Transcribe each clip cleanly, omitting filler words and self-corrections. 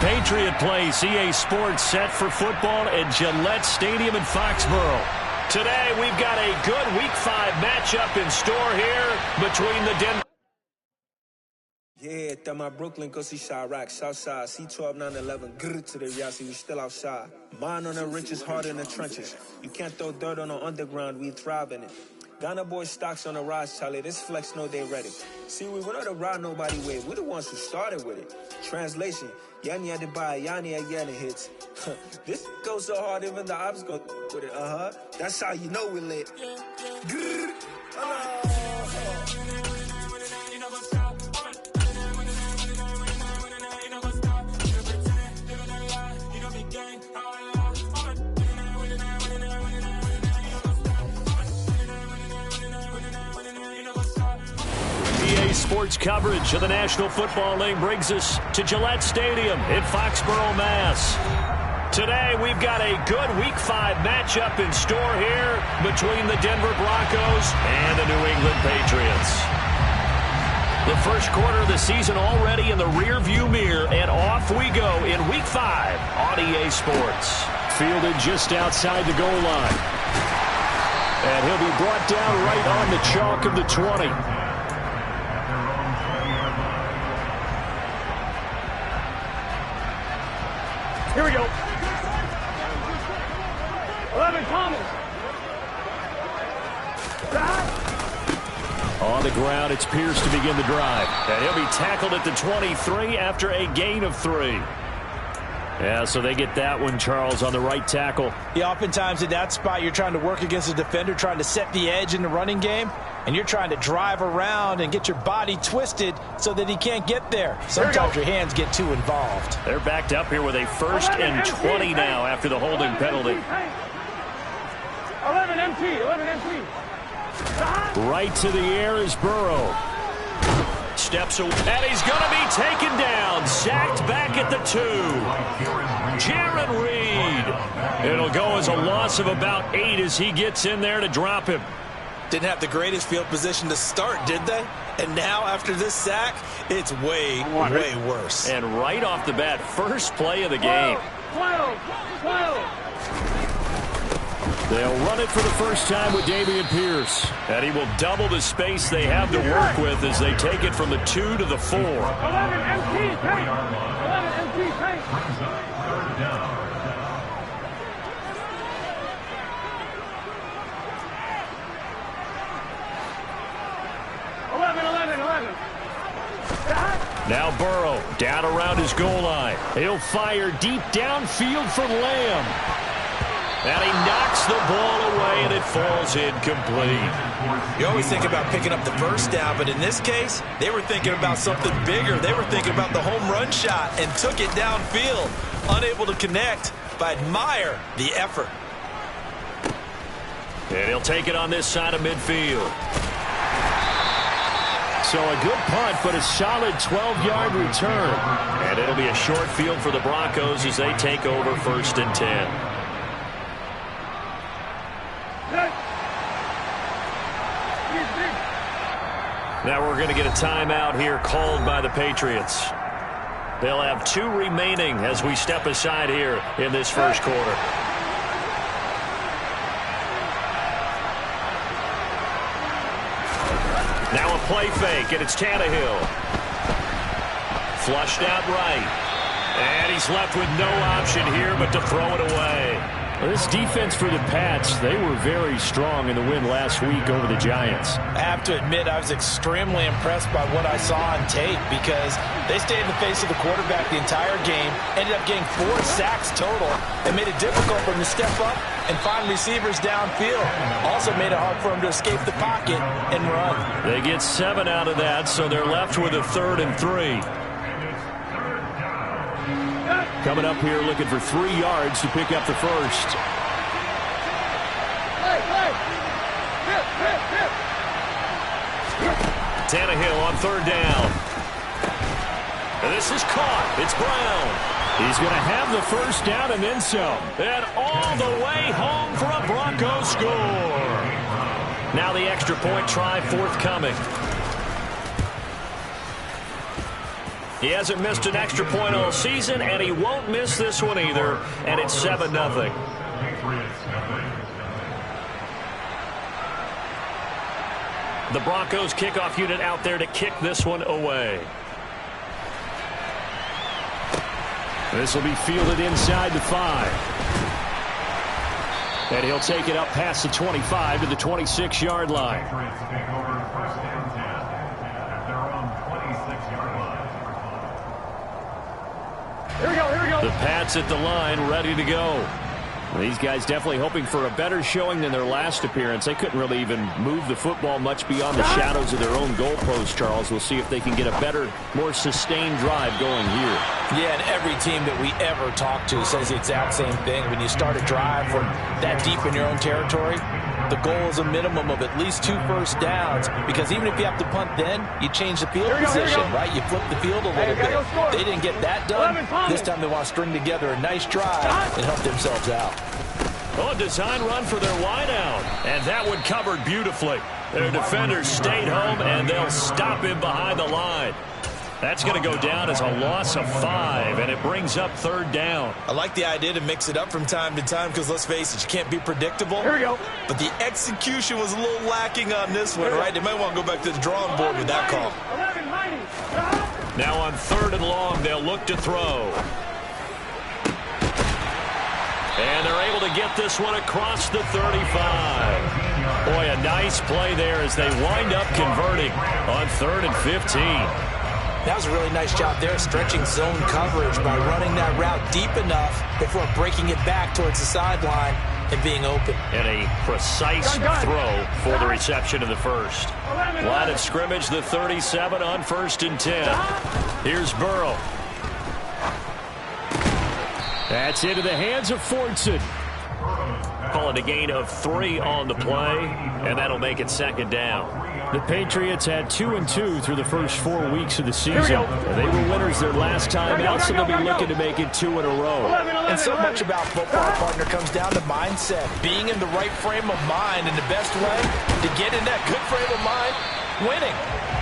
Patriot Place. EA Sports set for football at Gillette Stadium in Foxborough. Today, we've got a good Week 5 matchup in store here between the Denver. Yeah, that my Brooklyn, go see Chirac, Southside, C12, 911, grrr to the Yassi, we still outside. Mine on the riches, hard in the trenches. You can't throw dirt on the underground, we thrive in it. Ghana boys stocks on the rise, Charlie, this flex know they ready. See, we went on the ride nobody with, we the ones who started with it. Translation, Yanni had to buy, Yanni again it hits. This goes so hard, even the ops go with it, That's how you know we lit. Grrr, Sports coverage of the National Football League brings us to Gillette Stadium in Foxborough, Mass. Today, we've got a good Week 5 matchup in store here between the Denver Broncos and the New England Patriots. The first quarter of the season already in the rearview mirror, and off we go in Week 5 on EA Sports. Fielded just outside the goal line. And he'll be brought down right on the chalk of the 20. Here we go. 11, Thomas. On the ground, it's Pierce to begin the drive. And he'll be tackled at the 23 after a gain of 3. Yeah, so they get that one, Charles, on the right tackle. Yeah, oftentimes in that spot, you're trying to work against a defender, trying to set the edge in the running game, and you're trying to drive around and get your body twisted so that he can't get there. Sometimes your hands get too involved. They're backed up here with a 1st and 20 now after the holding penalty. 11 MT. Right to the air is Burrow. Steps away, and he's going to be taken down. Sacked back at the 2. Jaron Reed. It'll go as a loss of about 8 as he gets in there to drop him. Didn't have the greatest field position to start, did they? And now, after this sack, it's way worse. And right off the bat, first play of the game. 12. They'll run it for the first time with Dameon Pierce. And he will double the space they have to work with as they take it from the 2 to the 4. 11 MT tank. 11 MT tank. 11. Now Burrow down around his goal line. He'll fire deep downfield for Lamb. And he knocks the ball away, and it falls incomplete. You always think about picking up the first down, but in this case, they were thinking about something bigger. They were thinking about the home run shot and took it downfield. Unable to connect, but admire the effort. And he'll take it on this side of midfield. So a good punt, but a solid 12-yard return. And it'll be a short field for the Broncos as they take over 1st and 10. Now we're going to get a timeout here called by the Patriots. They'll have 2 remaining as we step aside here in this first quarter. Now a play fake, and it's Tannehill. Flushed out right. And he's left with no option here but to throw it away. Well, this defense for the Pats, they were very strong in the win last week over the Giants. I have to admit, I was extremely impressed by what I saw on tape because they stayed in the face of the quarterback the entire game, ended up getting 4 sacks total, and made it difficult for him to step up and find receivers downfield. Also made it hard for him to escape the pocket and run. They get 7 out of that, so they're left with a 3rd and 3. Coming up here looking for 3 yards to pick up the first. Tannehill on 3rd down. And this is caught. It's Brown. He's going to have the first down and then some. And all the way home for a Broncos score. Now the extra point try forthcoming. He hasn't missed an extra point all season, and he won't miss this one either, and it's 7-0. The Broncos kickoff unit out there to kick this one away. This will be fielded inside the 5. And he'll take it up past the 25 to the 26-yard line. Here we go. The Pats at the line, ready to go. These guys definitely hoping for a better showing than their last appearance. They couldn't really even move the football much beyond the shadows of their own goalpost, Charles. We'll see if they can get a better, more sustained drive going here. Yeah, and every team that we ever talk to says the exact same thing. When you start a drive from that deep in your own territory, the goal is a minimum of at least 2 first downs, because even if you have to punt then, you change the field position, right? You flip the field a little bit. They didn't get that done. This time they want to string together a nice drive and help themselves out. Oh, design run for their wideout, and that one covered beautifully. Their defenders stayed home, and they'll him behind the line. That's going to go down as a loss of 5, and it brings up 3rd down. I like the idea to mix it up from time to time because, let's face it, you can't be predictable. Here we go. But the execution was a little lacking on this one, right? They might want to go back to the drawing board with that call. 11-90. Now on 3rd and long, they'll look to throw. And they're able to get this one across the 35. Boy, a nice play there as they wind up converting on 3rd and 15. That was a really nice job there, stretching zone coverage by running that route deep enough before breaking it back towards the sideline and being open. And a precise throw for the reception of the first. Line of scrimmage, the 37 on 1st and 10. Here's Burrow. That's into the hands of Fortson. Calling a gain of 3 on the play, and that'll make it 2nd down. The Patriots had 2-2 through the first 4 weeks of the season. They were winners their last time out, so they'll be looking to make it 2 in a row. And so much about football, partner, comes down to mindset. Being in the right frame of mind, and the best way to get in that good frame of mind, winning.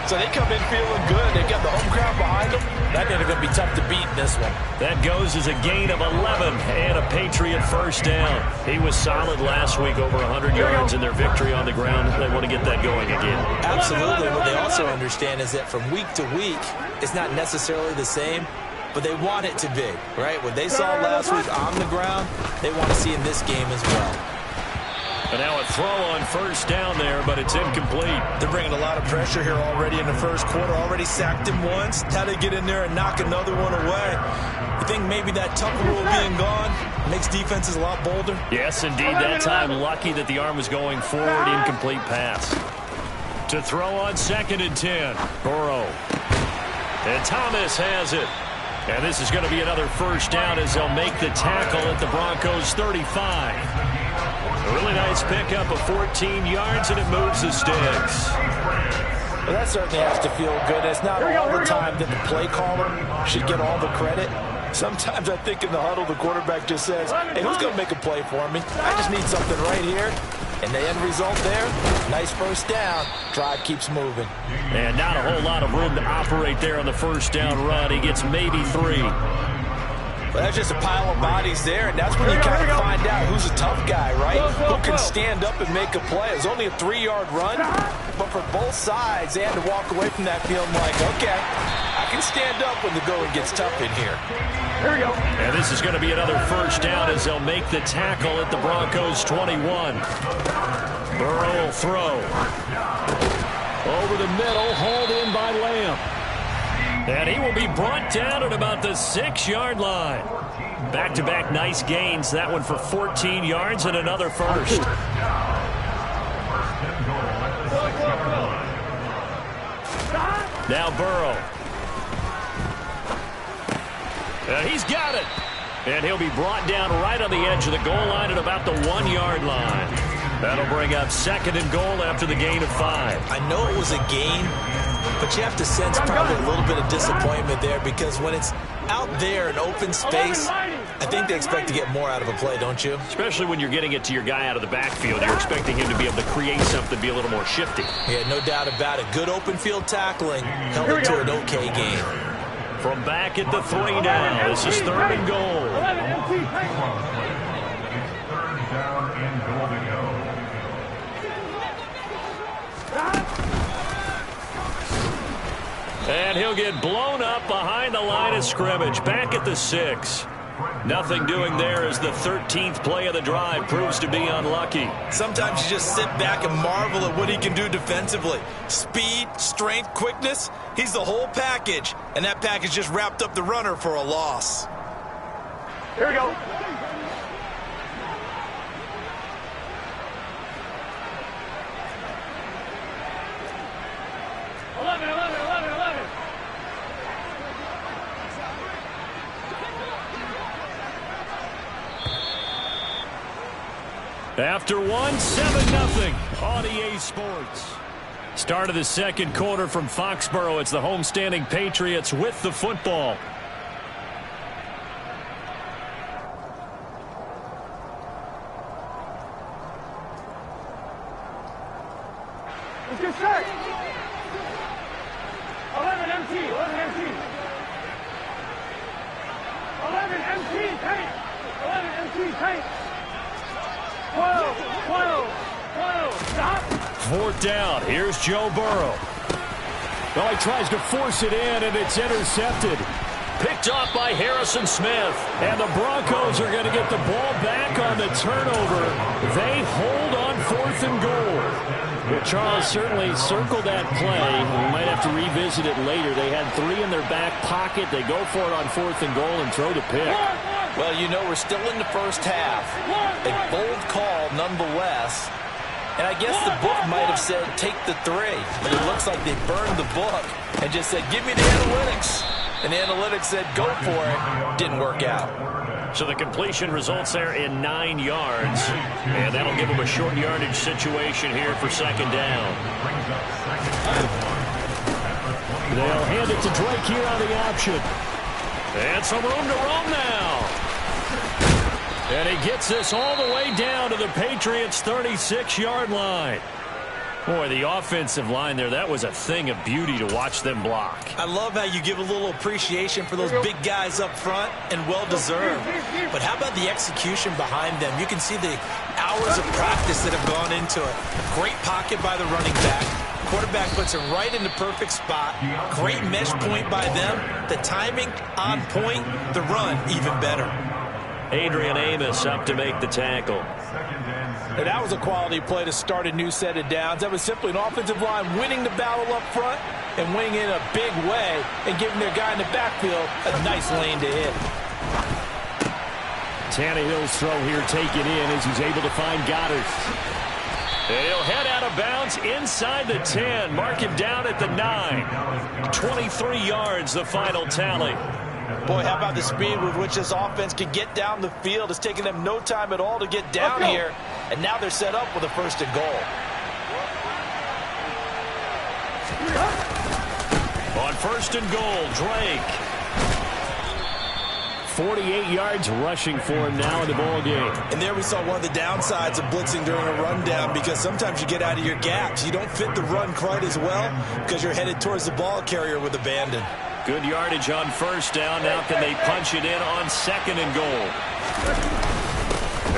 So they come in feeling good. They've got the home crowd behind them. That ain't going to be tough to beat in this one. That goes as a gain of 11 and a Patriot first down. He was solid last week, over 100 yards in their victory on the ground. They want to get that going again. Absolutely. What they also understand is that from week to week, it's not necessarily the same, but they want it to be, right? What they saw last week on the ground, they want to see in this game as well. And now a throw on first down there, but it's incomplete. They're bringing a lot of pressure here already in the first quarter. Already sacked him once. How they get in there and knock another one away? You think maybe that Tucker rule being gone makes defenses a lot bolder? Yes, indeed. That time, lucky that the arm was going forward. Incomplete pass. To throw on 2nd and 10. Burrow. And Thomas has it. And this is going to be another first down as they'll make the tackle at the Broncos' 35. A really nice pickup of 14 yards, and it moves the sticks. Well, that certainly has to feel good. It's not all the time that the play caller should get all the credit. Sometimes I think in the huddle, the quarterback just says, hey, who's going to make a play for me? I just need something right here. And the end result there, nice first down. Drive keeps moving. And not a whole lot of room to operate there on the first down run. He gets maybe 3. Well, that's just a pile of bodies there, and that's when you kind of find out who's a tough guy, right? Who can stand up and make a play. It was only a 3-yard run, but for both sides, they had to walk away from that feeling like, okay, I can stand up when the going gets tough in here. Here we go. And this is going to be another first down as they'll make the tackle at the Broncos' 21. Burrow will throw. Over the middle, hauled in by Lamb. And he will be brought down at about the 6-yard line. Back-to-back nice gains. That one for 14 yards and another first. Now Burrow. He's got it. And he'll be brought down right on the edge of the goal line at about the 1-yard line. That'll bring up 2nd and goal after the gain of 5. I know it was a gain, but you have to sense probably a little bit of disappointment there, because when it's out there in open space, I think they expect to get more out of a play, don't you? Especially when you're getting it to your guy out of the backfield. You're expecting him to be able to create something, be a little more shifty. Yeah, no doubt about it. Good open field tackling held it to an okay game. From back at the 3 now. This is 3rd and goal. 11 empty. It's 3rd down and goal to go. And he'll get blown up behind the line of scrimmage. Back at the 6. Nothing doing there as the 13th play of the drive proves to be unlucky. Sometimes you just sit back and marvel at what he can do defensively. Speed, strength, quickness, he's the whole package. And that package just wrapped up the runner for a loss. Here we go. After 1, 7-0 on EA Sports. Start of the second quarter from Foxborough. It's the homestanding Patriots with the football. Let's get set. 11 MT. 11 MT. 11 MT. Tank. 11 MT. Tank. 12, 12, stop. 4th down. Here's Joe Burrow. Well, he tries to force it in, and it's intercepted. Picked off by Harrison Smith. And the Broncos are going to get the ball back on the turnover. They hold on 4th and goal. Well, Charles certainly circled that play. We might have to revisit it later. They had 3 in their back pocket. They go for it on 4th and goal and throw the pick. Well, you know, we're still in the first half. A bold call nonetheless. And I guess the book might have said take the 3. But it looks like they burned the book and just said give me the analytics. And the analytics said go for it. Didn't work out. So the completion results there in 9 yards. And that'll give them a short yardage situation here for 2nd down. They'll hand it to Drake here on the option. And some room to roam now. And he gets this all the way down to the Patriots' 36-yard line. Boy, the offensive line there, that was a thing of beauty to watch them block. I love how you give a little appreciation for those big guys up front, and well-deserved. But how about the execution behind them? You can see the hours of practice that have gone into it. Great pocket by the running back. Quarterback puts it right in the perfect spot. Great mesh point by them. The timing on point. The run even better. Adrian Amos up to make the tackle. And that was a quality play to start a new set of downs. That was simply an offensive line winning the battle up front and winning in a big way and giving their guy in the backfield a nice lane to hit. Tannehill's throw here taken in as he's able to find Goddard. And he'll head out of bounds inside the 10. Mark him down at the 9. 23 yards, the final tally. Boy, how about the speed with which this offense can get down the field? It's taken them no time at all to get down here. And now they're set up with a 1st and goal. On 1st and goal, Drake. 48 yards rushing for him now in the ball game. And there we saw one of the downsides of blitzing during a rundown, because sometimes you get out of your gaps. You don't fit the run quite as well because you're headed towards the ball carrier with abandon. Good yardage on 1st down. Now can they punch it in on 2nd and goal?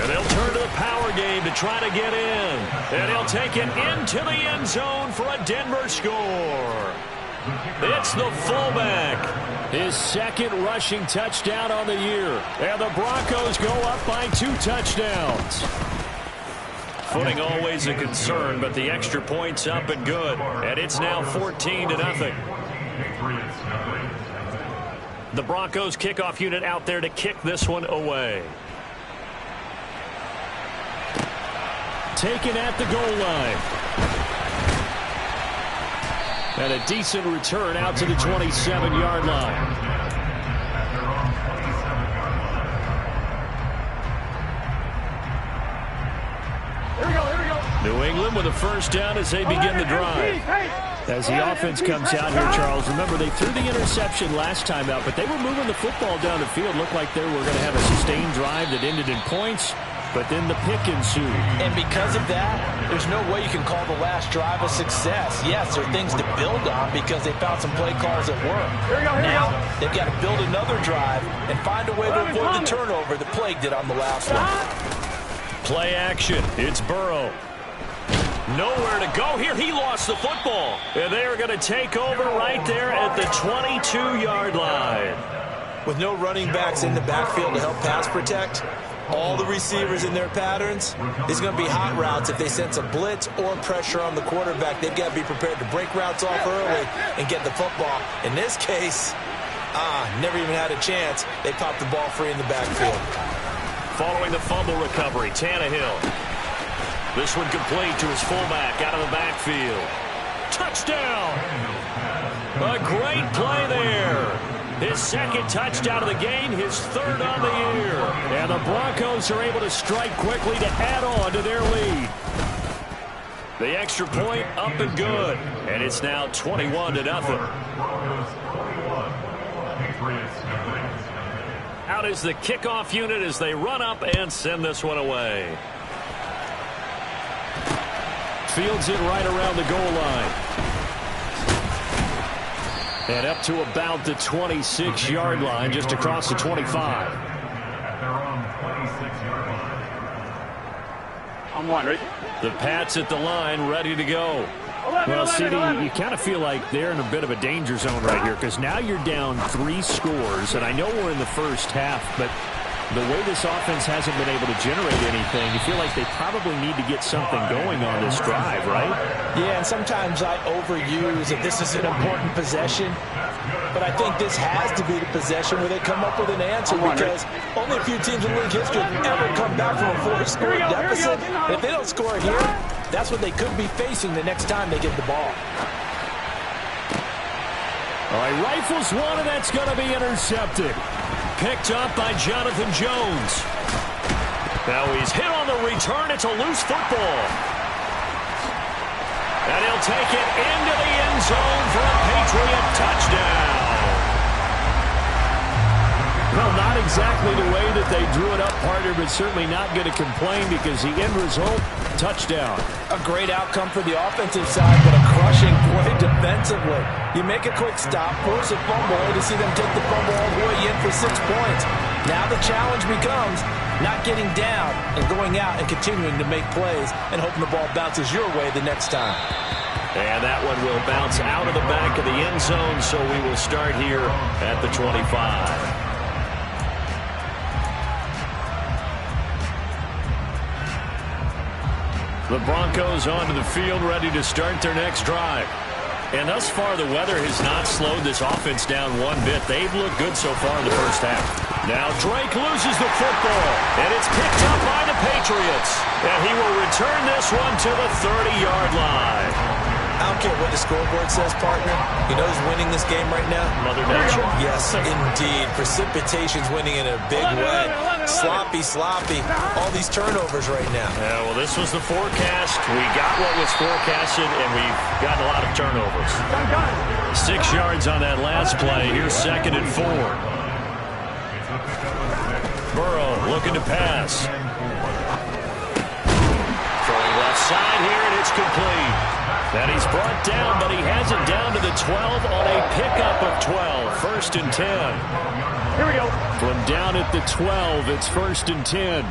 And they'll turn to the power game to try to get in. And he'll take it into the end zone for a Denver score. It's the fullback. His 2nd rushing touchdown on the year. And the Broncos go up by 2 touchdowns. Footing always a concern, but the extra point's up and good. And it's now 14-0. The Broncos kickoff unit out there to kick this one away. Taken at the goal line. And a decent return out to the 27-yard line. New England with a 1st down as they begin the drive. As the offense comes out here, Charles, remember they threw the interception last time out, but they were moving the football down the field. Looked like they were going to have a sustained drive that ended in points. but then the pick ensued. And because of that, there's no way you can call the last drive a success. Yes, there are things to build on because they found some play calls that work. Now, they've got to build another drive and find a way to avoid the turnover that plagued it on the last one. Play action. It's Burrow. Nowhere to go here. He lost the football. And they are going to take over right there at the 22-yard line. With no running backs in the backfield to help pass protect, all the receivers in their patterns, it's going to be hot routes if they sense a blitz or pressure on the quarterback. They've got to be prepared to break routes off early and get the football. In this case, never even had a chance. They popped the ball free in the backfield. Following the fumble recovery, Tannehill. This one complete to his fullback out of the backfield. Touchdown! A great play there. His second touchdown of the game, his third on the year. And the Broncos are able to strike quickly to add on to their lead. The extra point up and good. And it's now 21-0. Out is the kickoff unit as they run up and send this one away. Fields it right around the goal line. And up to about the 26-yard line, just across the 25. I'm one, ready? The Pats at the line, ready to go. Well, CD, you kind of feel like they're in a bit of a danger zone right here because now you're down 3 scores, and I know we're in the first half, but the way this offense hasn't been able to generate anything, you feel like they probably need to get something going on this drive, right? Yeah, and sometimes I overuse that this is an important possession, but I think this has to be the possession where they come up with an answer because only a few teams in league history have ever come back from a 4-score deficit. And if they don't score here, that's what they could be facing the next time they get the ball. All right, rifles one, and that's going to be intercepted. Picked up by Jonathan Jones. Now he's hit on the return. It's a loose football. And he'll take it into the end zone for a Patriot touchdown. Well, not exactly the way that they drew it up, partner, but certainly not going to complain because the end result, touchdown. A great outcome for the offensive side, but a crushing play defensively. You make a quick stop, force a fumble, to see them take the fumble all the way in for 6 points. Now the challenge becomes not getting down and going out and continuing to make plays and hoping the ball bounces your way the next time. And that one will bounce out of the back of the end zone, so we will start here at the 25. The Broncos onto the field, ready to start their next drive. And thus far, the weather has not slowed this offense down one bit. They've looked good so far in the first half. Now Drake loses the football, and it's picked up by the Patriots. And he will return this one to the 30-yard line. I don't care what the scoreboard says, partner. You know who's winning this game right now? Mother Nature. Yes, indeed. Precipitation's winning in a big way. Sloppy. All these turnovers right now. Yeah, well, this was the forecast. We got what was forecasted, and we've gotten a lot of turnovers. 6 yards on that last play. Here's 2nd and 4. Burrow looking to pass. Throwing left side here, and it's complete. And he's brought down, but he has it down to the 12 on a pickup of 12. 1st and 10. Here we go. From down at the 12, it's 1st and 10.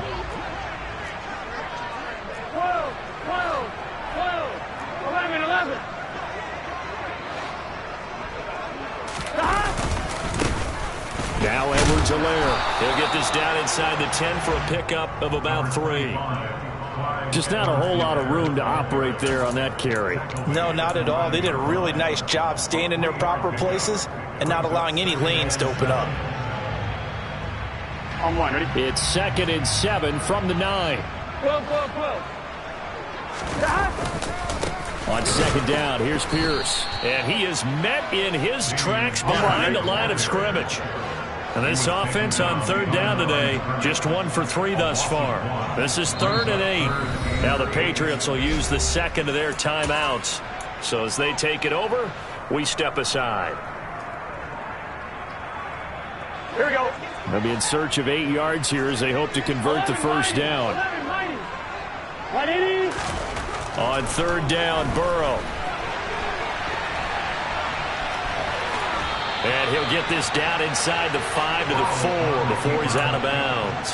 12, 11, 11. Now Edwards-Helaire. He'll get this down inside the 10 for a pickup of about 3. Just not a whole lot of room to operate there on that carry. No, not at all. They did a really nice job staying in their proper places and not allowing any lanes to open up. On one, ready? It's 2nd and 7 from the 9. 12. On 2nd down, here's Pierce. And he is met in his tracks behind the line of scrimmage. And this offense on 3rd down today, just 1 for 3 thus far. This is 3rd and 8. Now the Patriots will use the 2nd of their timeouts. So as they take it over, we step aside. Here we go. They'll be in search of 8 yards here as they hope to convert the first down. On third down, Burrow. And he'll get this down inside the 5 to the 4 before he's out of bounds.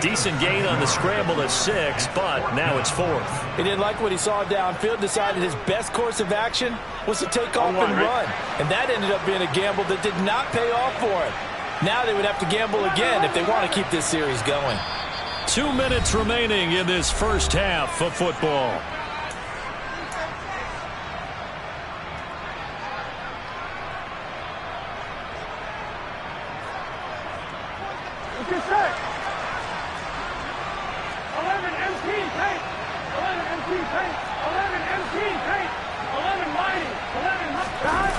Decent gain on the scramble at 6, but now it's 4th. He didn't like what he saw downfield, decided his best course of action was to take off and run. And that ended up being a gamble that did not pay off for him. Now they would have to gamble again if they want to keep this series going. 2 minutes remaining in this first half of football. Get set. 11 MT paint. 11 MT paint. 11 MT paint. 11 mighty. 11 high.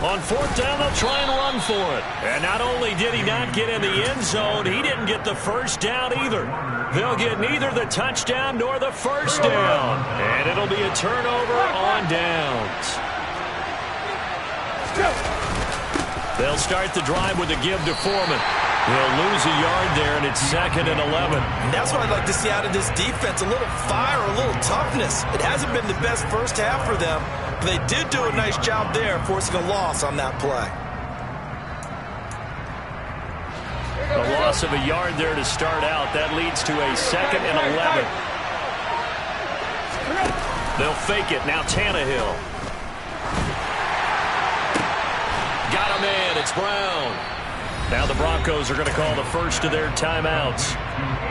On fourth down, they'll try and run for it. And not only did he not get in the end zone, he didn't get the first down either. They'll get neither the touchdown nor the first down. And it'll be a turnover on downs. They'll start the drive with a give to Foreman. He'll lose a yard there, and it's 2nd and 11. And that's what I'd like to see out of this defense, a little fire, a little toughness. It hasn't been the best first half for them, but they did do a nice job there, forcing a loss on that play. A loss of a yard there to start out. That leads to a 2nd and 11. They'll fake it. Now Tannehill. Got him in. It's Brown. Now the Broncos are going to call the first of their timeouts,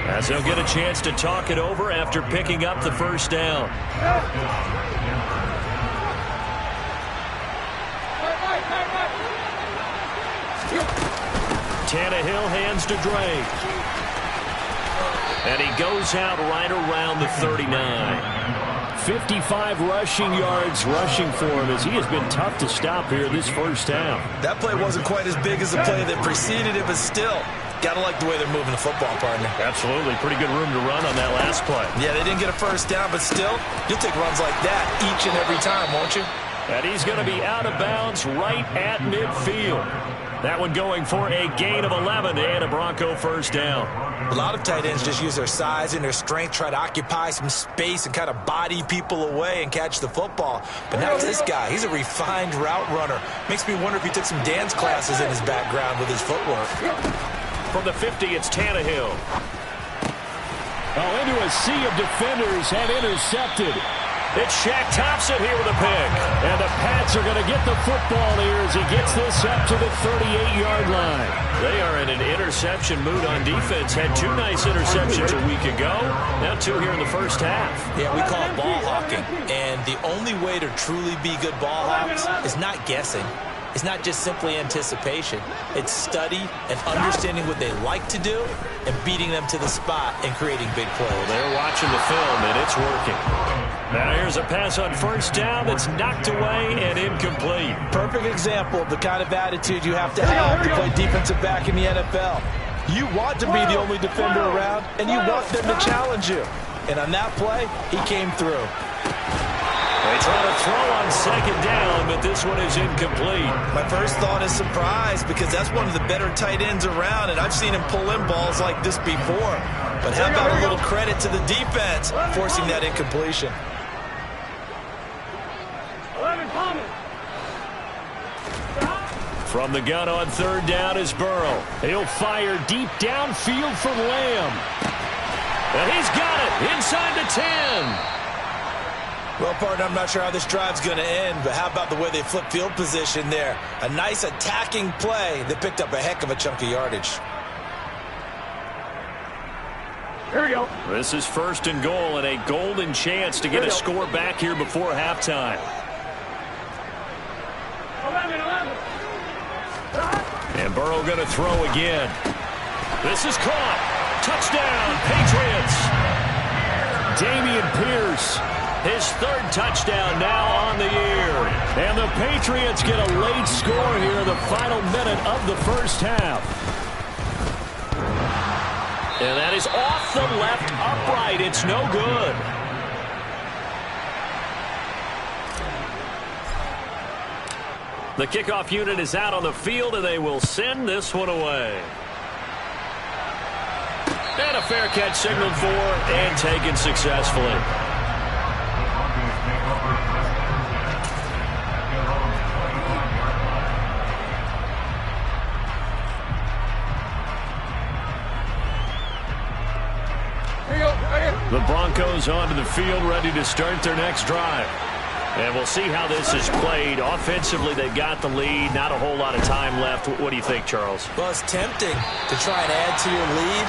as they'll get a chance to talk it over after picking up the first down. Tannehill hands to Drake. And he goes out right around the 39. 55 rushing yards rushing for him, as he has been tough to stop here this first half. That play wasn't quite as big as the play that preceded it, but still, got to like the way they're moving the football, partner. Absolutely. Pretty good room to run on that last play. Yeah, they didn't get a first down, but still, you'll take runs like that each and every time, won't you? And he's going to be out of bounds right at midfield. That one going for a gain of 11 and a Bronco first down. A lot of tight ends just use their size and their strength, try to occupy some space and kind of body people away and catch the football. But not this guy. He's a refined route runner. Makes me wonder if he took some dance classes in his background with his footwork. From the 50, it's Tannehill. Into a sea of defenders and intercepted. It's Shaq Thompson here with a pick. And the Pats are going to get the football here as he gets this up to the 38-yard line. They are in an interception mood on defense. Had 2 nice interceptions a week ago. Now 2 here in the first half. Yeah, we call it ball hawking. And the only way to truly be good ball hawks is not guessing. It's not just simply anticipation. It's study and understanding what they like to do and beating them to the spot and creating big plays. Well, they're watching the film, and it's working. Now here's a pass on first down that's knocked away and incomplete. Perfect example of the kind of attitude you have to play defensive back in the NFL. You want to be the only defender around, and you want them to challenge you. And on that play, he came through. They try to throw on second down, but this one is incomplete. My first thought is surprise, because that's one of the better tight ends around, and I've seen him pull in balls like this before. But how about a little credit to the defense forcing that incompletion? From the gun on third down is Burrow. He'll fire deep downfield for Lamb. And he's got it inside the 10. Well, partner, I'm not sure how this drive's going to end, but how about the way they flip field position there? A nice attacking play that picked up a heck of a chunk of yardage. Here we go. This is 1st and goal and a golden chance to get a score back here before halftime. 11. And Burrow going to throw again. This is caught. Touchdown, Patriots. Dameon Pierce. His 3rd touchdown now on the year. And the Patriots get a late score here in the final minute of the first half. And that is off the left upright. It's no good. The kickoff unit is out on the field, and they will send this one away. And a fair catch signaled for and taken successfully. The Broncos onto the field, ready to start their next drive. And we'll see how this is played. Offensively, they got the lead. Not a whole lot of time left. What do you think, Charles? Well, it's tempting to try and add to your lead,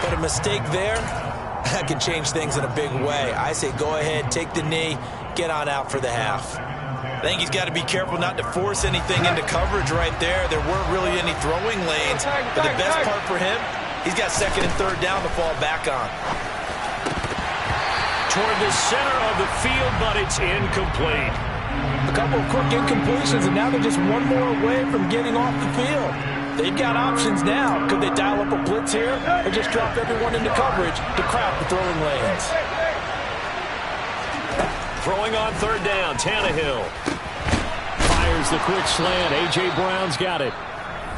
but a mistake there, that can change things in a big way. I say go ahead, take the knee, get on out for the half. I think he's got to be careful not to force anything into coverage right there. There weren't really any throwing lanes, but the best part for him, he's got second and third down to fall back on. Toward the center of the field, but it's incomplete. A couple of quick incompletions, and now they're just one more away from getting off the field. They've got options now. Could they dial up a blitz here or just drop everyone into coverage to crowd the throwing lanes? Throwing on third down, Tannehill. Fires the quick slant. A.J. Brown's got it.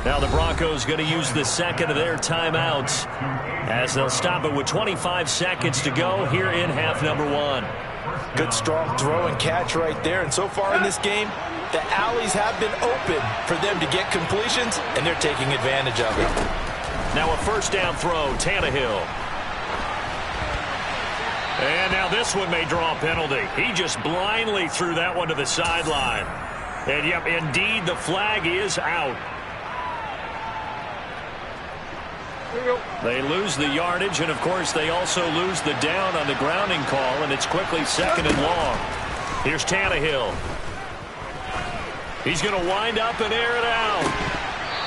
Now the Broncos going to use the second of their timeouts as they'll stop it with 25 seconds to go here in half number one. Good strong throw and catch right there. And so far in this game, the alleys have been open for them to get completions, and they're taking advantage of it. Now a first down throw, Tannehill. And now this one may draw a penalty. He just blindly threw that one to the sideline. And yep, indeed, the flag is out. They lose the yardage, and of course they also lose the down on the grounding call, and it's quickly second and long. Here's Tannehill. He's going to wind up and air it out.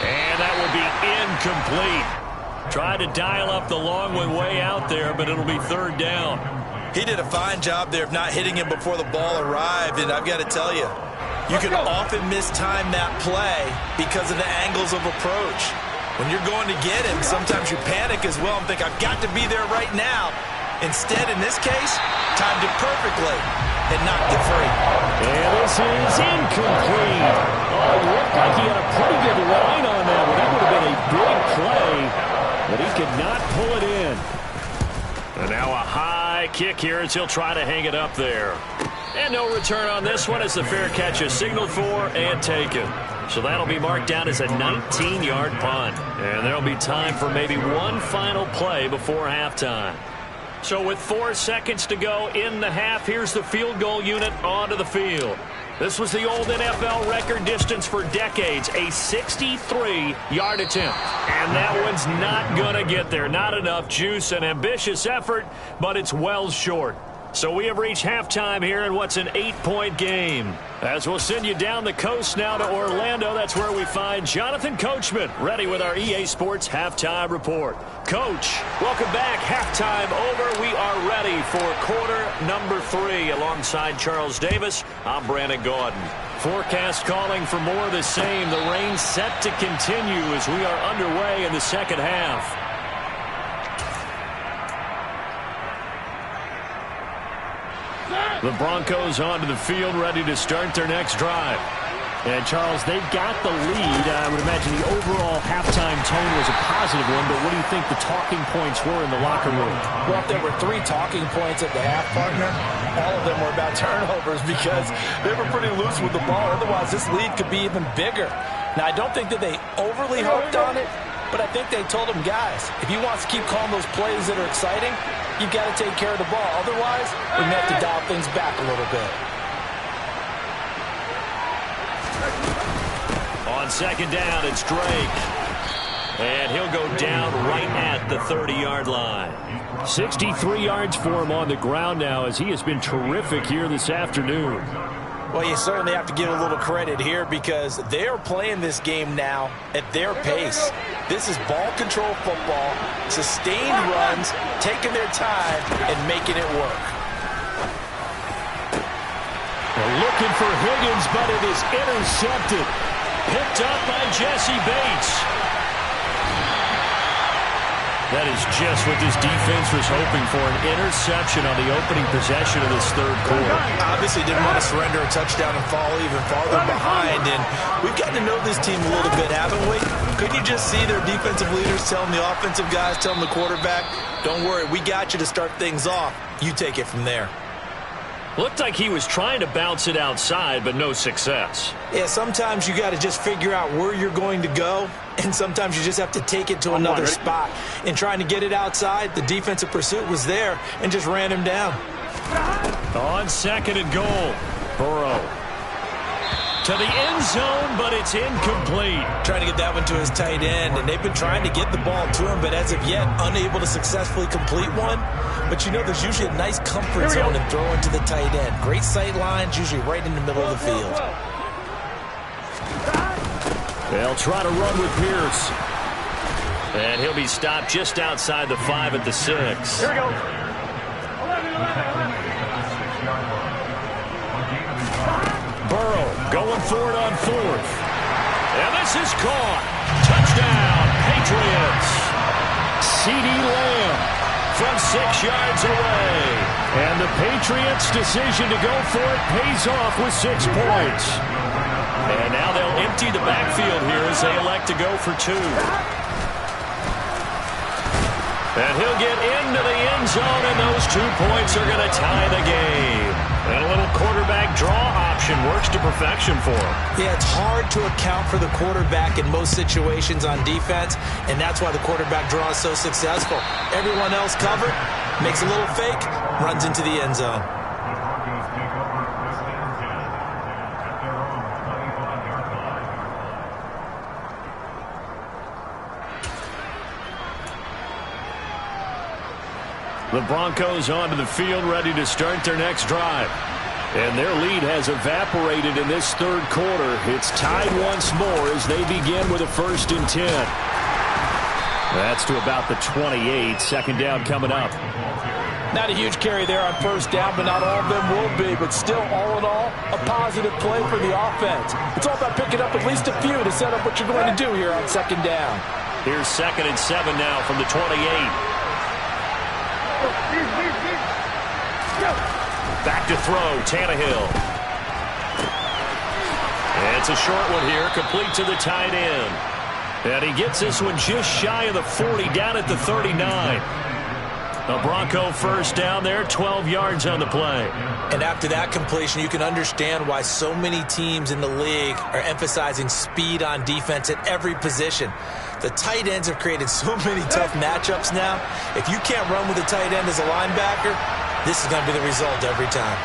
And that will be incomplete. Tried to dial up the long one way out there, but it'll be third down. He did a fine job there of not hitting him before the ball arrived, and I've got to tell you, you can often mistime that play because of the angles of approach. When you're going to get him, sometimes you panic as well and think, I've got to be there right now. Instead, in this case, timed it perfectly and knocked it free. And this is incomplete. Oh, it looked like he had a pretty good line on that one. That would have been a big play, but he could not pull it in. And now a high kick here as he'll try to hang it up there. And no return on this one as the fair catch is signaled for and taken. So that'll be marked down as a 19-yard punt. And there'll be time for maybe one final play before halftime. So with 4 seconds to go in the half, here's the field goal unit onto the field. This was the old NFL record distance for decades, a 63-yard attempt. And that one's not going to get there. Not enough juice, an ambitious effort, but it's well short. So we have reached halftime here in what's an 8-point game. As we'll send you down the coast now to Orlando, that's where we find Jonathan Coachman, ready with our EA Sports Halftime Report. Coach, welcome back. Halftime over. We are ready for quarter number 3. Alongside Charles Davis, I'm Brandon Gaudin. Forecast calling for more of the same. The rain set to continue as we are underway in the second half. The Broncos onto the field, ready to start their next drive. And, Charles, they've got the lead. I would imagine the overall halftime tone was a positive one, but what do you think the talking points were in the locker room? Well, if there were 3 talking points at the half, partner, all of them were about turnovers because they were pretty loose with the ball. Otherwise, this lead could be even bigger. Now, I don't think that they overly hoped on it, but I think they told them, guys, if you want to keep calling those plays that are exciting, you've got to take care of the ball. Otherwise, we may have to dial things back a little bit. On second down, it's Drake. And he'll go down right at the 30-yard line. 63 yards for him on the ground now as he has been terrific here this afternoon. Well, you certainly have to give a little credit here because they are playing this game now at their pace. This is ball control football, sustained runs, taking their time, and making it work. They're looking for Higgins, but it is intercepted. Picked up by Jesse Bates. That is just what this defense was hoping for, an interception on the opening possession of this third quarter. Obviously didn't want to surrender a touchdown and fall even farther behind, and we've gotten to know this team a little bit, haven't we? Couldn't you just see their defensive leaders telling the offensive guys, telling the quarterback, don't worry, we got you to start things off. You take it from there. Looked like he was trying to bounce it outside, but no success. Yeah, sometimes you got to just figure out where you're going to go, and sometimes you just have to take it to another spot. In trying to get it outside, the defensive pursuit was there and just ran him down. On second and goal, Burrow to the end zone, but it's incomplete. Trying to get that one to his tight end, and they've been trying to get the ball to him, but as of yet, unable to successfully complete one. But you know, there's usually a nice comfort zone in throwing to the tight end. Great sight lines, usually right in the middle of the field. They'll try to run with Pierce. And he'll be stopped just outside the 5 at the 6. Here we go. 11. Burrow going for it on 4th. And this is caught. Touchdown, Patriots. CeeDee Lamb from 6 yards away. And the Patriots' decision to go for it pays off with 6 points. And now they'll empty the backfield here as they elect to go for 2. And he'll get into the end zone, and those 2 points are going to tie the game. And a little quarterback draw option works to perfection for him. Yeah, it's hard to account for the quarterback in most situations on defense, and that's why the quarterback draw is so successful. Everyone else covered, makes a little fake, runs into the end zone. The Broncos onto the field, ready to start their next drive. And their lead has evaporated in this third quarter. It's tied once more as they begin with a 1st and 10. That's to about the 28. Second down coming up. Not a huge carry there on 1st down, but not all of them will be. But still, all in all, a positive play for the offense. It's all about picking up at least a few to set up what you're going to do here on 2nd down. Here's 2nd and 7 now from the 28. Back to throw, Tannehill. And it's a short one here, complete to the tight end. And he gets this one just shy of the 40, down at the 39. A Bronco 1st down there, 12 yards on the play. And after that completion, you can understand why so many teams in the league are emphasizing speed on defense at every position. The tight ends have created so many tough matchups now. If you can't run with a tight end as a linebacker, this is going to be the result every time.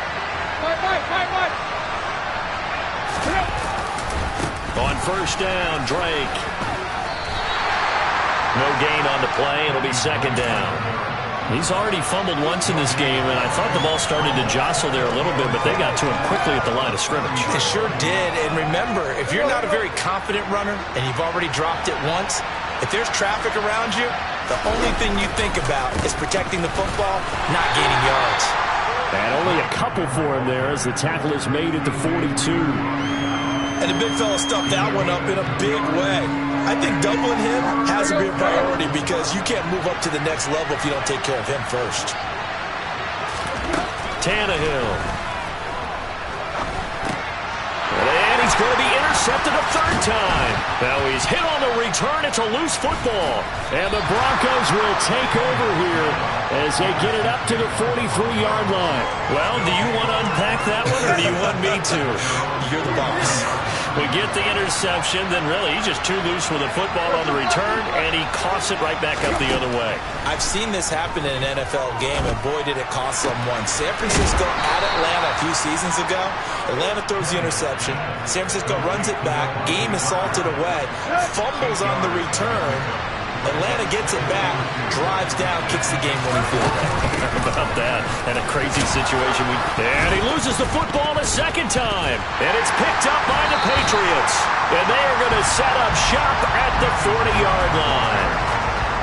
On 1st down, Drake. No gain on the play. It'll be 2nd down. He's already fumbled once in this game, and I thought the ball started to jostle there a little bit, but they got to him quickly at the line of scrimmage. It sure did, and remember, if you're not a very confident runner and you've already dropped it once, if there's traffic around you, the only thing you think about is protecting the football, not gaining yards. And only a couple for him there as the tackle is made at the 42. And the big fella stuffed that one up in a big way. I think doubling him has to be a priority because you can't move up to the next level if you don't take care of him first. Tannehill. And he's going to be intercepted a 3rd time. Now he's hit on the return. It's a loose football. And the Broncos will take over here as they get it up to the 43-yard line. Well, do you want to unpack that one or do you want me to? You're the boss. We get the interception, then really he's just too loose with the football on the return, and he coughs it right back up the other way. I've seen this happen in an NFL game, and boy, did it cost someone. San Francisco at Atlanta a few seasons ago. Atlanta throws the interception. San Francisco runs it back. Game is salted away. Fumbles on the return. Atlanta gets it back, drives down, kicks the game-winning field goal. How about that? And a crazy situation. And he loses the football a 2nd time. And it's picked up by the Patriots. And they are going to set up shop at the 40-yard line.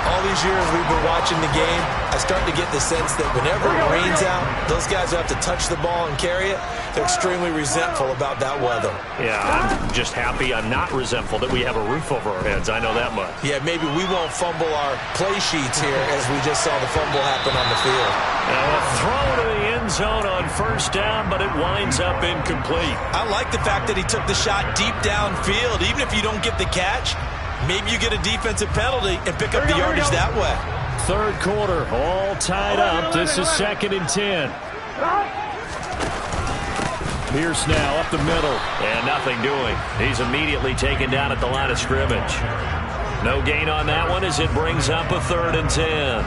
All these years we've been watching the game, I start to get the sense that whenever it rains out, those guys who have to touch the ball and carry it, they're extremely resentful about that weather. Yeah, I'm just happy I'm not resentful that we have a roof over our heads. I know that much. Yeah, maybe we won't fumble our play sheets here as we just saw the fumble happen on the field. Now a throw to the end zone on first down, but it winds up incomplete. I like the fact that he took the shot deep downfield. Even if you don't get the catch, maybe you get a defensive penalty and pick up the yardage that way. Third quarter, all tied up. This is 2nd and 10. Pierce now up the middle. And nothing doing. He's immediately taken down at the line of scrimmage. No gain on that one as it brings up a 3rd and 10.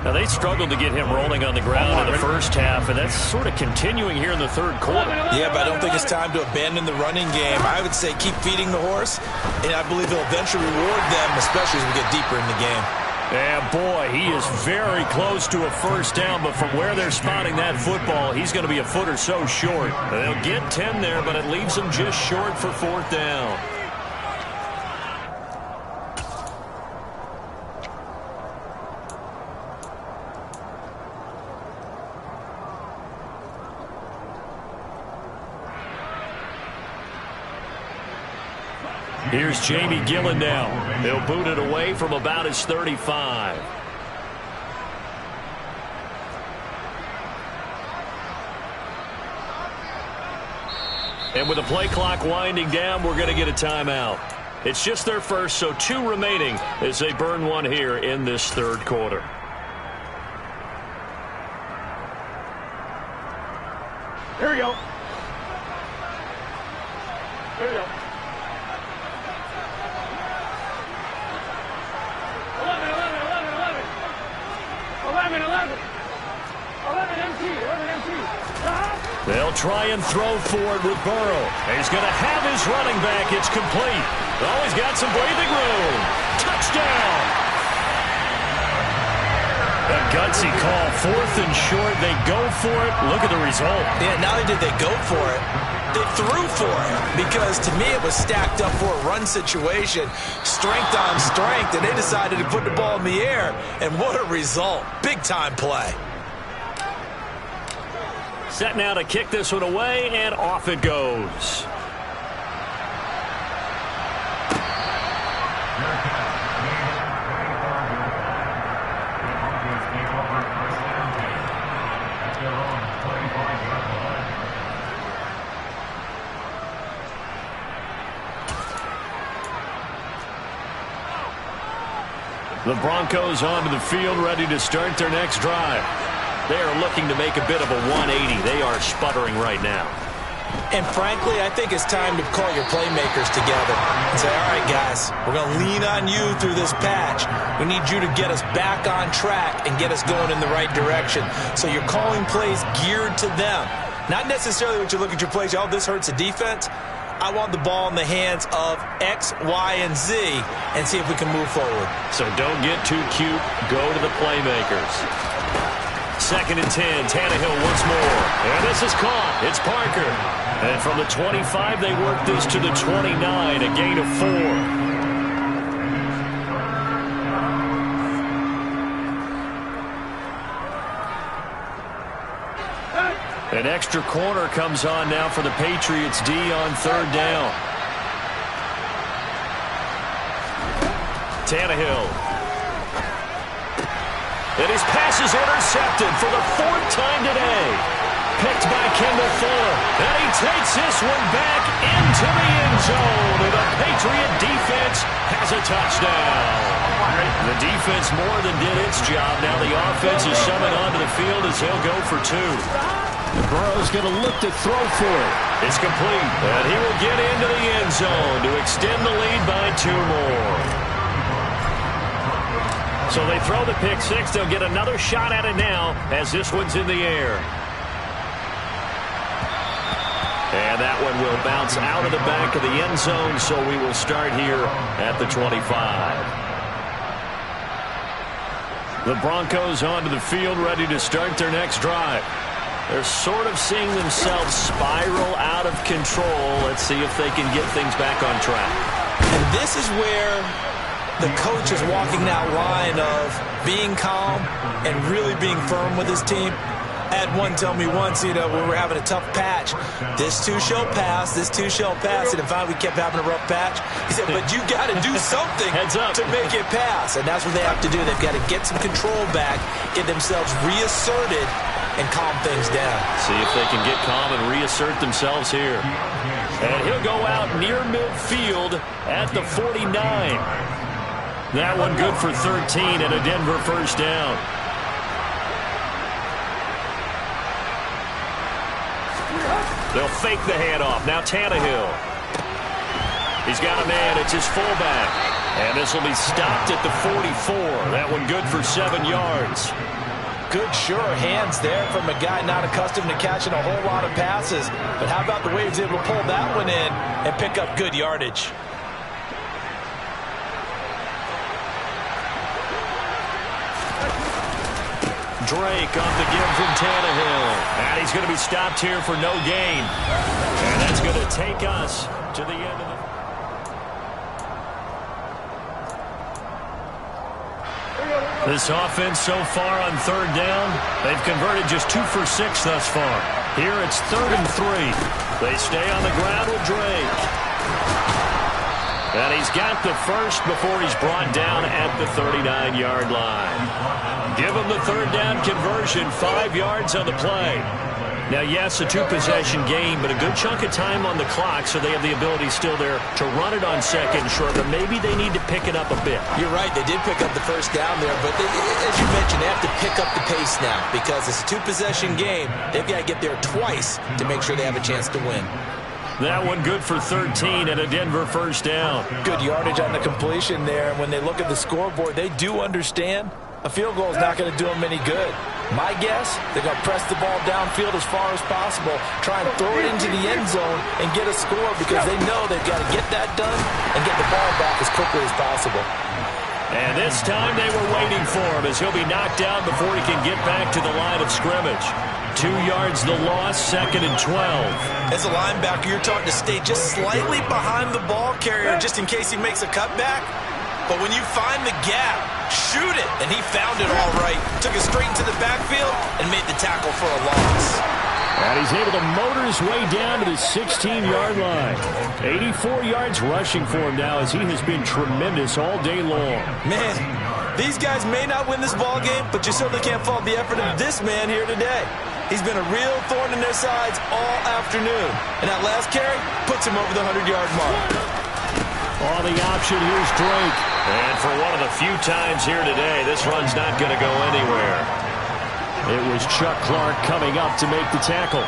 Now, they struggled to get him rolling on the ground in the first half, and that's sort of continuing here in the third quarter. Yeah, but I don't think it's time to abandon the running game. I would say keep feeding the horse, and I believe he'll eventually reward them, especially as we get deeper in the game. And, boy, he is very close to a first down, but from where they're spotting that football, he's going to be a foot or so short. They'll get 10 there, but it leaves him just short for 4th down. Here's Jamie Gillen now. He'll boot it away from about his 35. And with the play clock winding down, we're going to get a timeout. It's just their first, so 2 remaining as they burn one here in this third quarter. Here we go. Here we go. 11 MC. They'll try and throw for it with Burrow. He's going to have his running back. It's complete. Oh, he's got some breathing room. Touchdown. A gutsy call. 4th and short. They go for it. Look at the result. Yeah, not only did they go for it, they threw for it. Because to me it was stacked up for a run situation. Strength on strength. And they decided to put the ball in the air. And what a result. Big time play. Set now to kick this one away, and off it goes. The Broncos onto the field, ready to start their next drive. They are looking to make a bit of a 180. They are sputtering right now. And frankly, I think it's time to call your playmakers together and say, all right, guys, we're going to lean on you through this patch. We need you to get us back on track and get us going in the right direction. So you're calling plays geared to them. Not necessarily what you look at your plays, oh, this hurts the defense. I want the ball in the hands of X, Y, and Z and see if we can move forward. So don't get too cute. Go to the playmakers. 2nd and 10, Tannehill once more. And this is caught. It's Parker. And from the 25, they work this to the 29, a gain of 4. An extra corner comes on now for the Patriots D on 3rd down. Tannehill. And his pass is intercepted for the 4th time today. Picked by Kendall Fuller. And he takes this one back into the end zone. And the Patriot defense has a touchdown. The defense more than did its job. Now the offense is summoned onto the field as he'll go for 2. Burrow's going to look to throw for it. It's complete. And he will get into the end zone to extend the lead by 2 more. So they throw the pick 6. They'll get another shot at it now as this one's in the air. And that one will bounce out of the back of the end zone, so we will start here at the 25. The Broncos onto the field, ready to start their next drive. They're sort of seeing themselves spiral out of control. Let's see if they can get things back on track. And this is where the coach is walking that line of being calm and really being firm with his team. I had one tell me once, when we were having a tough patch, this too shall pass, this too shall pass, and finally we kept having a rough patch. He said, but you got to do something to make it pass, and that's what they have to do. They've got to get some control back, get themselves reasserted, and calm things down. See if they can get calm and reassert themselves here. And he'll go out near midfield at the 49. That one good for 13 and a Denver first down. They'll fake the handoff. Now Tannehill. He's got a man. It's his fullback. And this will be stopped at the 44. That one good for 7 yards. Good, sure hands there from a guy not accustomed to catching a whole lot of passes. But how about the way he was able to pull that one in and pick up good yardage? Drake on the give from Tannehill. And he's going to be stopped here for no gain. And that's going to take us to the end of the... This offense so far on third down, they've converted just 2 for 6 thus far. Here it's 3rd and 3. They stay on the ground with Drake. And he's got the first before he's brought down at the 39-yard line. Give him the third down conversion, 5 yards on the play. Now, yes, a 2-possession game, but a good chunk of time on the clock, so they have the ability still there to run it on second short, but maybe they need to pick it up a bit. You're right, they did pick up the first down there, but as you mentioned, they have to pick up the pace now because it's a 2-possession game. They've got to get there twice to make sure they have a chance to win. That one good for 13 and a Denver first down. Good yardage on the completion there, and when they look at the scoreboard, they do understand a field goal is not going to do them any good. My guess, they're going to press the ball downfield as far as possible, try and throw it into the end zone and get a score because they know they've got to get that done and get the ball back as quickly as possible. And this time they were waiting for him as he'll be knocked down before he can get back to the line of scrimmage. 2 yards the loss, 2nd and 12. As a linebacker, you're taught to stay just slightly behind the ball carrier just in case he makes a cutback. But when you find the gap, shoot it. And he found it all right. Took it straight into the backfield and made the tackle for a loss. And he's able to motor his way down to the 16-yard line. 84 yards rushing for him now as he has been tremendous all day long. Man, these guys may not win this ball game, but you certainly can't fault the effort of this man here today. He's been a real thorn in their sides all afternoon. And that last carry puts him over the 100-yard mark. On the option, here's Drake. And for one of the few times here today, this run's not going to go anywhere. It was Chuck Clark coming up to make the tackle.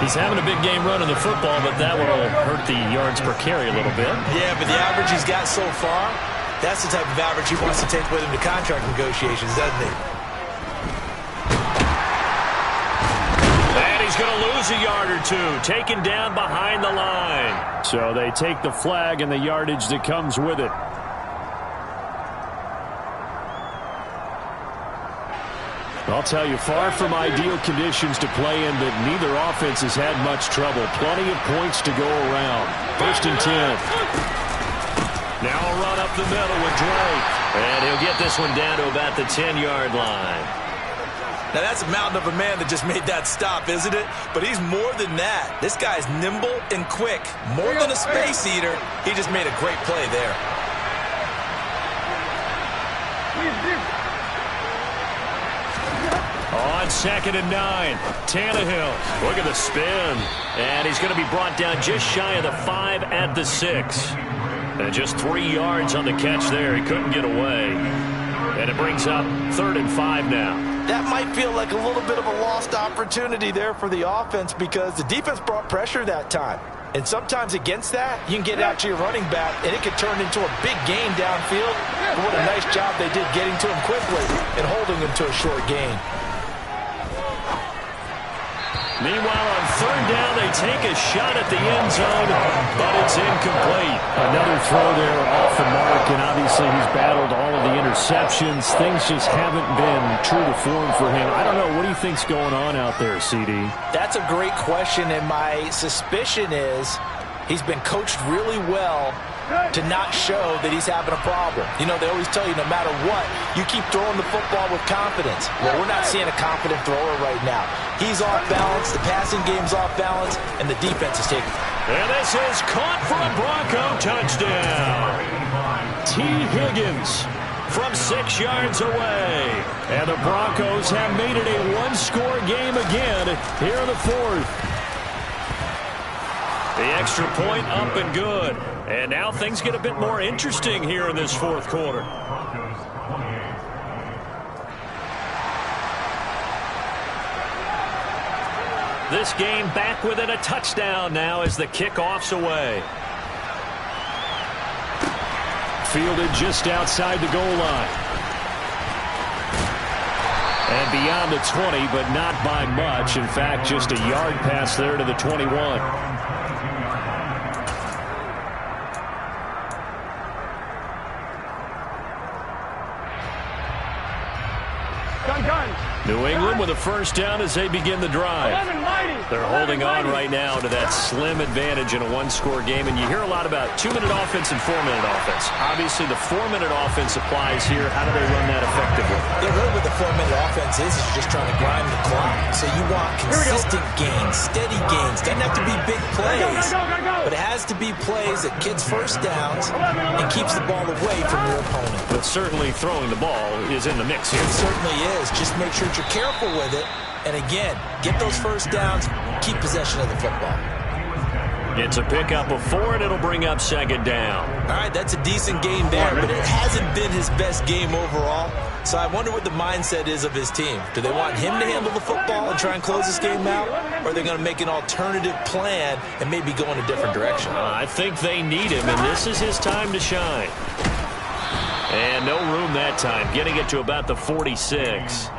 He's having a big game running the football, but that one will hurt the yards per carry a little bit. Yeah, but the average he's got so far, that's the type of average he wants to take with him to contract negotiations, doesn't he? He's going to lose a yard or two, taken down behind the line. So they take the flag and the yardage that comes with it. I'll tell you, far from ideal conditions to play in, but neither offense has had much trouble. Plenty of points to go around. 1st and 10. Now a run up the middle with Drake. And he'll get this one down to about the 10-yard line. Now, that's a mountain of a man that just made that stop, isn't it? But he's more than that. This guy's nimble and quick. More than a space eater. He just made a great play there. On 2nd and 9, Tannehill. Look at the spin. And he's going to be brought down just shy of the 5 at the 6. And just 3 yards on the catch there. He couldn't get away. And it brings up 3rd and 5 now. That might feel like a little bit of a lost opportunity there for the offense because the defense brought pressure that time. And sometimes against that, you can get out to your running back, and it could turn into a big gain downfield. But what a nice job they did getting to him quickly and holding him to a short gain. Meanwhile, on 3rd down, they take a shot at the end zone, but it's incomplete. Another throw there off the mark, and obviously he's battled all of the interceptions. Things just haven't been true to form for him. I don't know. What do you think's going on out there, CD? That's a great question, and my suspicion is he's been coached really well to not show that he's having a problem. You know, they always tell you no matter what, you keep throwing the football with confidence. Well, we're not seeing a confident thrower right now. He's off balance, the passing game's off balance, and the defense is taking. And this is caught for a Bronco touchdown. T. Higgins from 6 yards away. And the Broncos have made it a one-score game again here in the fourth. The extra point up and good. And now things get a bit more interesting here in this fourth quarter. This game back within a touchdown now as the kickoff's away. Fielded just outside the goal line. And beyond the 20, but not by much. In fact, just a yard pass there to the 21. New England with a first down as they begin the drive. They're holding on right now to that slim advantage in a one-score game, and you hear a lot about 2-minute offense and 4-minute offense. Obviously, the 4-minute offense applies here. How do they run that effectively? Yeah, really what the 4-minute offense is you're just trying to grind the clock. So you want consistent gains, steady gains. Doesn't have to be big plays, but it has to be plays that gets first downs and keeps the ball away from your opponent. But certainly throwing the ball is in the mix here. It certainly is. Just make sure you're careful with it. And again, get those first downs, keep possession of the football. It's a pickup of 4, and it'll bring up second down. All right, that's a decent game there, but it hasn't been his best game overall. So I wonder what the mindset is of his team. Do they want him to handle the football and try and close this game out? Or are they going to make an alternative plan and maybe go in a different direction? I think they need him, and this is his time to shine. And no room that time, getting it to about the 46.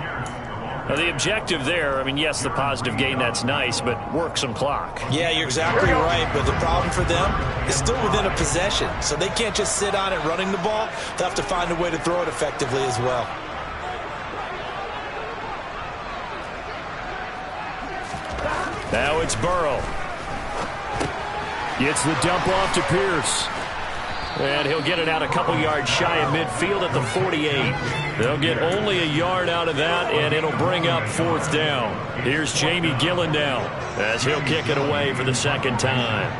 Now, the objective there, I mean, yes, the positive gain, that's nice, but work some clock. Yeah, you're exactly right, but the problem for them is still within a possession, so they can't just sit on it running the ball. They'll have to find a way to throw it effectively as well. Now it's Burrow. Gets the dump off to Pierce. And he'll get it out a couple yards shy of midfield at the 48. They'll get only a yard out of that, and it'll bring up fourth down. Here's Jamie Gillen now as he'll kick it away for the second time.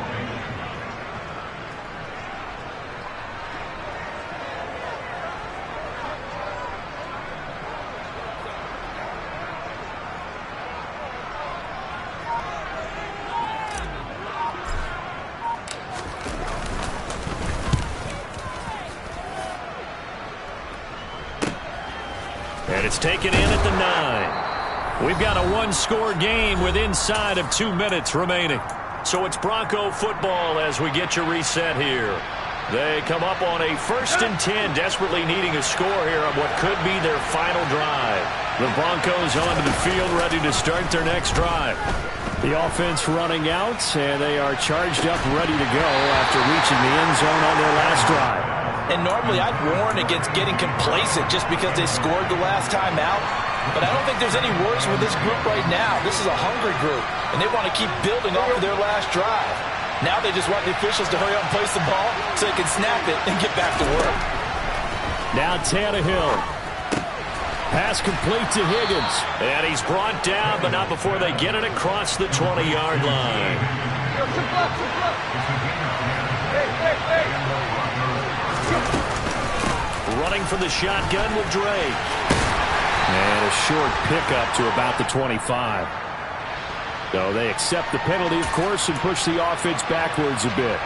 And it's taken in at the 9. We've got a one-score game with inside of 2 minutes remaining. So it's Bronco football as we get you reset here. They come up on a 1st and 10, desperately needing a score here on what could be their final drive. The Broncos onto the field, ready to start their next drive. The offense running out, and they are charged up, ready to go after reaching the end zone on their last drive. And normally I'd warn against getting complacent just because they scored the last time out. But I don't think there's any worse with this group right now. This is a hungry group, and they want to keep building off of their last drive. Now they just want the officials to hurry up and place the ball so they can snap it and get back to work. Now Tannehill. Pass complete to Higgins. And he's brought down, but not before they get it across the 20-yard line. Running for the shotgun with Drake. And a short pickup to about the 25. So they accept the penalty, of course, and push the offense backwards a bit.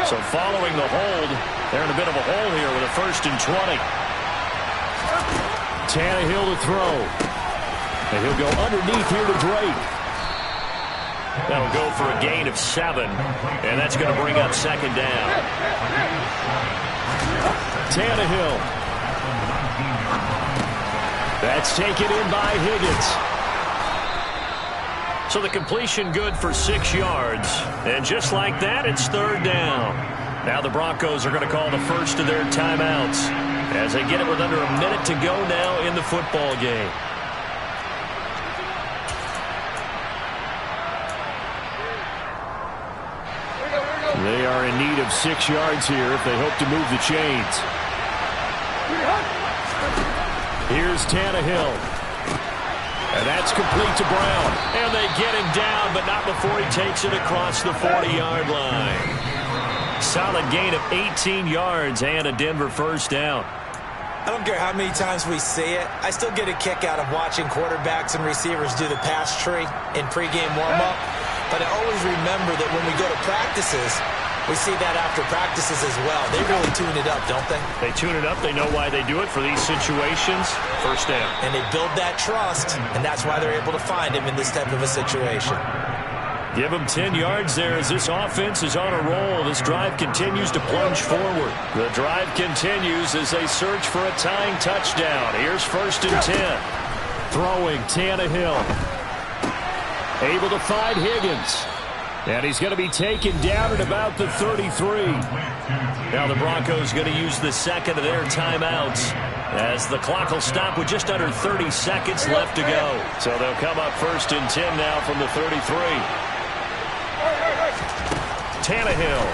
So following the hold, they're in a bit of a hole here with a 1st and 20. Tannehill to throw. And he'll go underneath here to Drake. That'll go for a gain of 7, and that's going to bring up second down. Tannehill. That's taken in by Higgins. So the completion good for 6 yards. And just like that, it's third down. Now the Broncos are going to call the first of their timeouts as they get it with under a minute to go now in the football game. are in need of 6 yards here if they hope to move the chains. Here's Tannehill. And that's complete to Brown. And they get him down, but not before he takes it across the 40-yard line. Solid gain of 18 yards and a Denver first down. I don't care how many times we see it. I still get a kick out of watching quarterbacks and receivers do the pass tree in pregame warm-up. But I always remember that when we go to practices, we see that after practices as well. They really tune it up, don't they? They tune it up. They know why they do it for these situations. First down. And they build that trust, and that's why they're able to find him in this type of a situation. Give him 10 yards there as this offense is on a roll. This drive continues to plunge forward. The drive continues as they search for a tying touchdown. Here's 1st and 10. Throwing Tannehill. Able to find Higgins. And he's going to be taken down at about the 33. Now the Broncos going to use the second of their timeouts as the clock will stop with just under 30 seconds left to go. So they'll come up 1st and 10 now from the 33. Tannehill.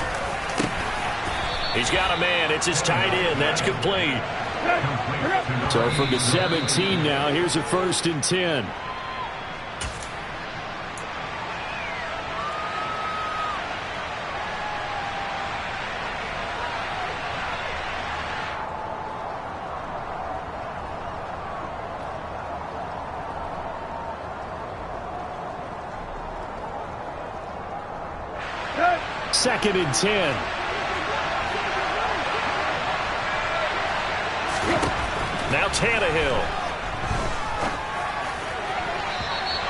He's got a man. It's his tight end. That's complete. So from the 17 now, here's a 1st and 10. Second and 10. Now Tannehill.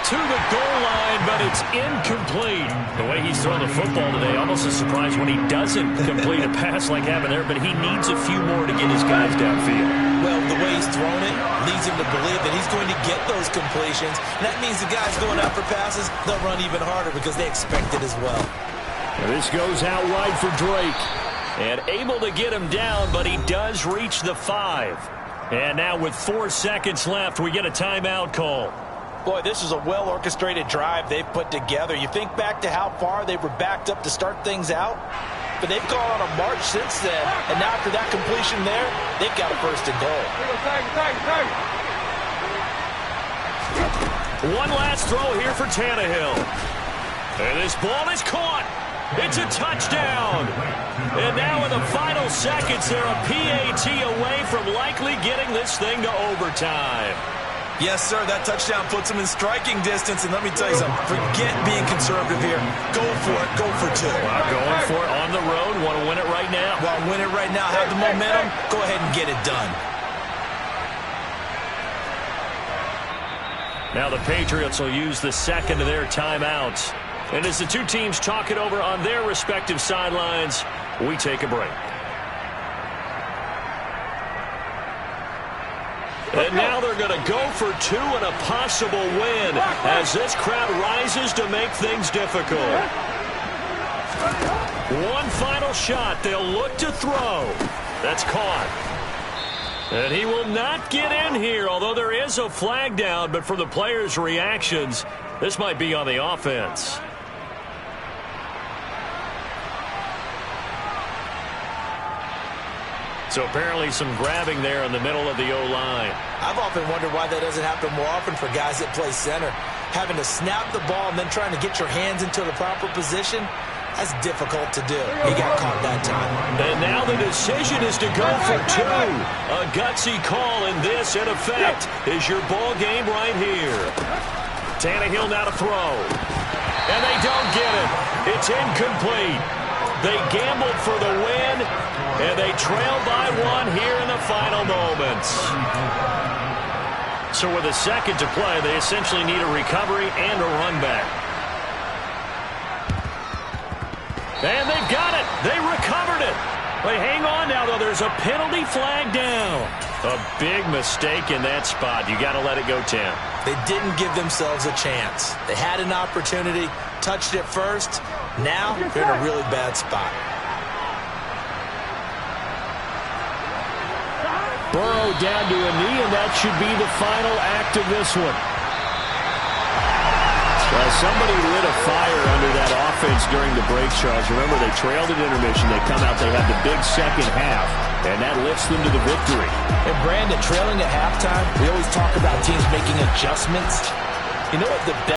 To the goal line, but it's incomplete. The way he's thrown the football today, almost a surprise when he doesn't complete a pass like having there, but he needs a few more to get his guys downfield. Well, the way he's thrown it leads him to believe that he's going to get those completions. And that means the guys going out for passes, they'll run even harder because they expect it as well. This goes out wide for Drake. And able to get him down, but he does reach the 5. And now with 4 seconds left, we get a timeout call. Boy, this is a well-orchestrated drive they've put together. You think back to how far they were backed up to start things out, but they've gone on a march since then. And now after that completion there, they've got a 1st and goal. One last throw here for Tannehill. And this ball is caught. It's a touchdown. And now in the final seconds, they're a PAT away from likely getting this thing to overtime. Yes, sir, that touchdown puts them in striking distance. And let me tell you something, forget being conservative here. Go for it. Go for 2. Well, going for it on the road. Want to win it right now. Well, win it right now. Have the momentum. Go ahead and get it done. Now the Patriots will use the second of their timeouts. And as the two teams talk it over on their respective sidelines, we take a break. And now they're going to go for 2 and a possible win as this crowd rises to make things difficult. One final shot. They'll look to throw. That's caught. And he will not get in here, although there is a flag down. But from the players' reactions, this might be on the offense. So apparently some grabbing there in the middle of the O-line. I've often wondered why that doesn't happen more often for guys that play center. Having to snap the ball and then trying to get your hands into the proper position, that's difficult to do. He got caught that time. And now the decision is to go for 2. A gutsy call, and this, in effect, is your ball game right here. Tannehill now to throw. And they don't get it. It's incomplete. They gambled for the win, and they trail by 1 here in the final moments. So with a second to play, they essentially need a recovery and a run back. And they've got it. They recovered it. But hang on now, though. There's a penalty flag down. A big mistake in that spot. You got to let it go, Tim. They didn't give themselves a chance. They had an opportunity, touched it first. Now they're in a really bad spot. Burrow down to a knee, and that should be the final act of this one. A Somebody lit a fire under that offense during the break, Charles. Remember, they trailed at intermission. They come out, they have the big second half, and that lifts them to the victory. And Brandon, trailing at halftime, we always talk about teams making adjustments. You know what the best